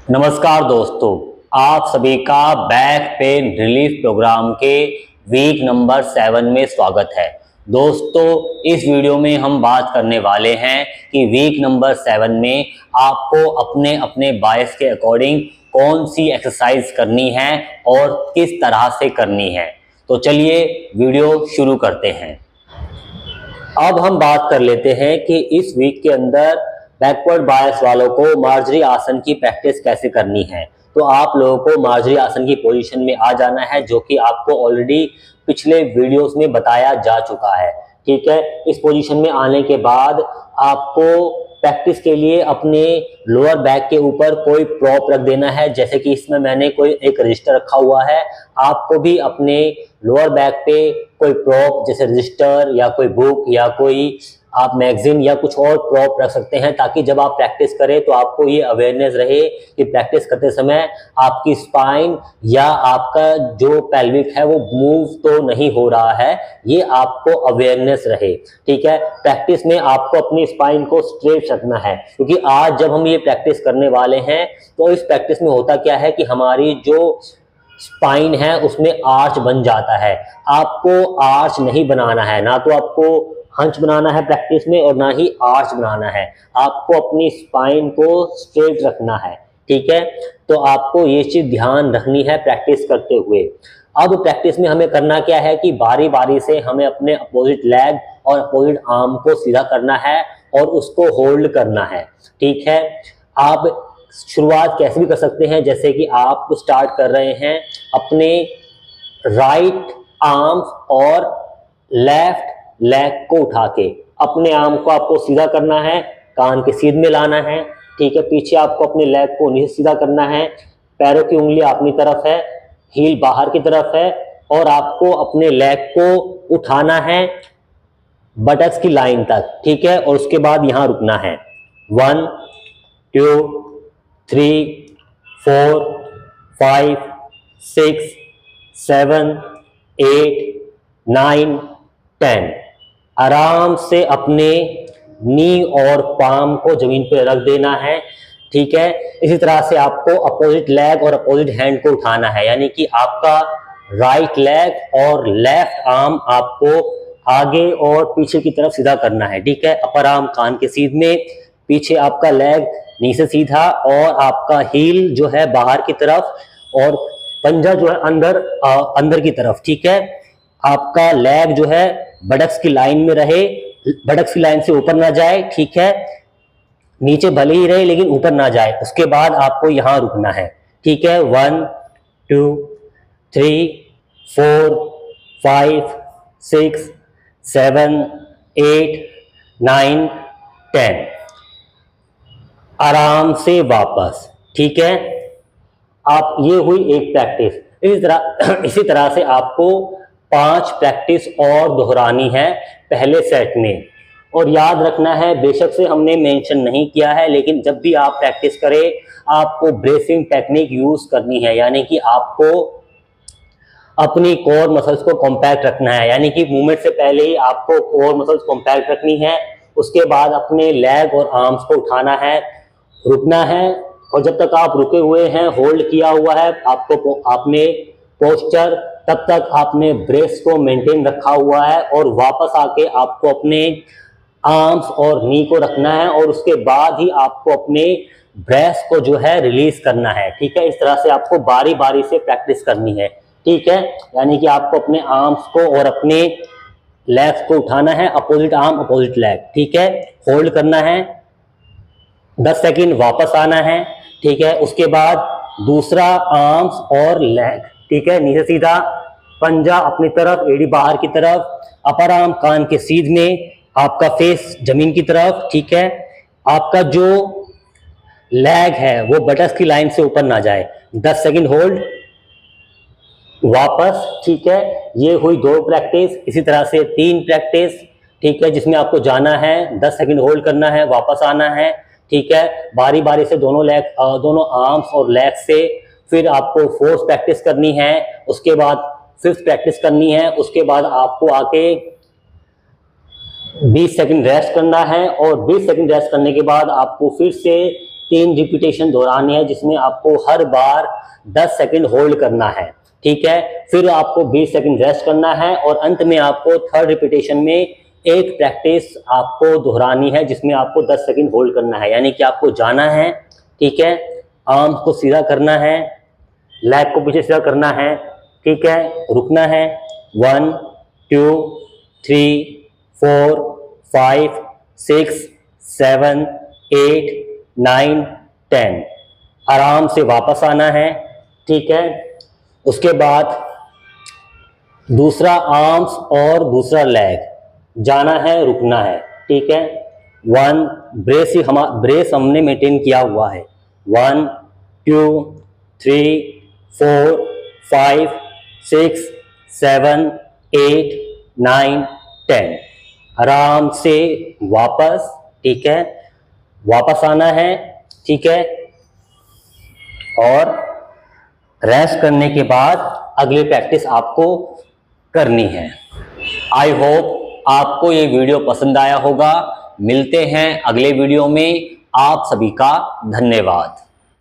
नमस्कार दोस्तों, आप सभी का बैक पेन रिलीफ प्रोग्राम के वीक नंबर 7 में स्वागत है। दोस्तों, इस वीडियो में हम बात करने वाले हैं कि वीक नंबर 7 में आपको अपने अपने बायस के अकॉर्डिंग कौन सी एक्सरसाइज करनी है और किस तरह से करनी है। तो चलिए वीडियो शुरू करते हैं। अब हम बात कर लेते हैं कि इस वीक के अंदर बैकवर्ड बायस वालों को मार्जरी आसन की प्रैक्टिस कैसे करनी है। तो आप लोगों को मार्जरी आसन की पोजीशन में आ जाना है, जो कि आपको ऑलरेडी पिछले वीडियोस में बताया जा चुका है। ठीक है, इस पोजीशन में आने के बाद आपको प्रैक्टिस के लिए अपने लोअर बैक के ऊपर कोई प्रॉप रख देना है। जैसे कि इसमें मैंने कोई एक रजिस्टर रखा हुआ है, आपको भी अपने लोअर बैक पे कोई प्रॉप जैसे रजिस्टर या कोई बुक या कोई आप मैगजीन या कुछ और प्रॉप रख सकते हैं, ताकि जब आप प्रैक्टिस करें तो आपको ये अवेयरनेस रहे कि प्रैक्टिस करते समय आपकी स्पाइन या आपका जो पेल्विक है वो मूव तो नहीं हो रहा है, ये आपको अवेयरनेस रहे। ठीक है, प्रैक्टिस में आपको अपनी स्पाइन को स्ट्रेट रखना है, क्योंकि आज जब हम ये प्रैक्टिस करने वाले हैं तो इस प्रैक्टिस में होता क्या है कि हमारी जो स्पाइन है उसमें आर्च बन जाता है। आपको आर्च नहीं बनाना है, ना तो आपको हंच बनाना है प्रैक्टिस में और ना ही आर्च बनाना है। आपको अपनी स्पाइन को स्ट्रेट रखना है। ठीक है, तो आपको ये चीज ध्यान रखनी है प्रैक्टिस करते हुए। अब प्रैक्टिस में हमें करना क्या है कि बारी बारी से हमें अपने अपोजिट लेग और अपोजिट आर्म को सीधा करना है और उसको होल्ड करना है। ठीक है, आप शुरुआत कैसे भी कर सकते हैं, जैसे कि आप स्टार्ट कर रहे हैं अपने राइट आर्म और लेफ्ट लेग को उठा के। अपने आर्म को आपको सीधा करना है, कान के सीध में लाना है। ठीक है, पीछे आपको अपने लेग को नीचे सीधा करना है, पैरों की उंगली अपनी तरफ है, हील बाहर की तरफ है और आपको अपने लेग को उठाना है बटक्स की लाइन तक। ठीक है, और उसके बाद यहां रुकना है। 1 2 3 4 5 6 7 8 9 10। आराम से अपने नी और पाम को जमीन पर रख देना है। ठीक है, इसी तरह से आपको अपोजिट लेग और अपोजिट हैंड को उठाना है, यानी कि आपका राइट लेग और लेफ्ट आर्म आपको आगे और पीछे की तरफ सीधा करना है। ठीक है, अपर आर्म कान के सीध में, पीछे आपका लेग नीचे सीधा और आपका हील जो है बाहर की तरफ और पंजा जो है अंदर की तरफ। ठीक है, आपका लेग जो है बटक्स की लाइन में रहे, बटक्स की लाइन से ऊपर ना जाए। ठीक है, नीचे भले ही रहे लेकिन ऊपर ना जाए। उसके बाद आपको यहां रुकना है। ठीक है, 1 2 3 4 5 6 7 8 9 10। आराम से वापस। ठीक है, आप ये हुई एक प्रैक्टिस। इसी तरह से आपको 5 प्रैक्टिस और दोहरानी है पहले सेट में। और याद रखना है, बेशक से हमने मेंशन नहीं किया है, लेकिन जब भी आप प्रैक्टिस करें आपको ब्रेसिंग टेक्निक यूज करनी है, यानी कि आपको अपनी कोर मसल्स को कॉम्पैक्ट रखना है। यानी कि मूवमेंट से पहले ही आपको कोर मसल्स कॉम्पैक्ट रखनी है। उसके बाद अपने लेग और आर्म्स को उठाना है, रुकना है, और जब तक आप रुके हुए हैं, होल्ड किया हुआ है आपको, आपने पोस्चर, तब तक आपने ब्रेस को मेंटेन रखा हुआ है और वापस आके आपको अपने आर्म्स और नी को रखना है और उसके बाद ही आपको अपने ब्रेस को जो है रिलीज करना है। ठीक है, इस तरह से आपको बारी बारी से प्रैक्टिस करनी है। ठीक है, यानी कि आपको अपने आर्म्स को और अपने लेग्स को उठाना है, अपोजिट आर्म अपोजिट लेग। ठीक है, होल्ड करना है 10 सेकेंड, वापस आना है। ठीक है, उसके बाद दूसरा आर्म्स और लेग। ठीक है, नीचे सीधा, पंजा अपनी तरफ, एड़ी बाहर की तरफ, अपर आर्म कान के सीध में, आपका फेस जमीन की तरफ। ठीक है, आपका जो लेग है वो बटक्स की लाइन से ऊपर ना जाए। 10 सेकेंड होल्ड, वापस। ठीक है, ये हुई 2 प्रैक्टिस। इसी तरह से 3 प्रैक्टिस। ठीक है, जिसमें आपको जाना है, 10 सेकेंड होल्ड करना है, वापस आना है। ठीक है, बारी बारी से दोनों आर्म्स और लेग से फिर आपको 4th प्रैक्टिस करनी है, उसके बाद 5th प्रैक्टिस करनी है, उसके बाद आपको आके 20 सेकंड रेस्ट करना है और 20 सेकंड रेस्ट करने के बाद आपको फिर से 3 रिपीटेशन दोहरानी है, जिसमें आपको हर बार 10 सेकंड होल्ड करना है। ठीक है, फिर आपको 20 सेकंड रेस्ट करना है और अंत में आपको थर्ड रिपीटेशन में एक प्रैक्टिस आपको दोहरानी है, जिसमें आपको 10 सेकंड होल्ड करना है। यानी कि आपको जाना है, ठीक है, आर्म को सीधा करना है, लेग को पीछे सीधा करना है, ठीक है, रुकना है, 1 2 3 4 5 6 7 8 9 10, आराम से वापस आना है। ठीक है, उसके बाद दूसरा आर्म्स और दूसरा लेग जाना है, रुकना है। ठीक है, 1 ब्रेस हमने मेंटेन किया हुआ है, 1 2 3 4 5 6 7 8 9 10, आराम से वापस, ठीक है, वापस आना है। ठीक है, और रेस्ट करने के बाद अगली प्रैक्टिस आपको करनी है। आई होप आपको ये वीडियो पसंद आया होगा। मिलते हैं अगले वीडियो में। आप सभी का धन्यवाद।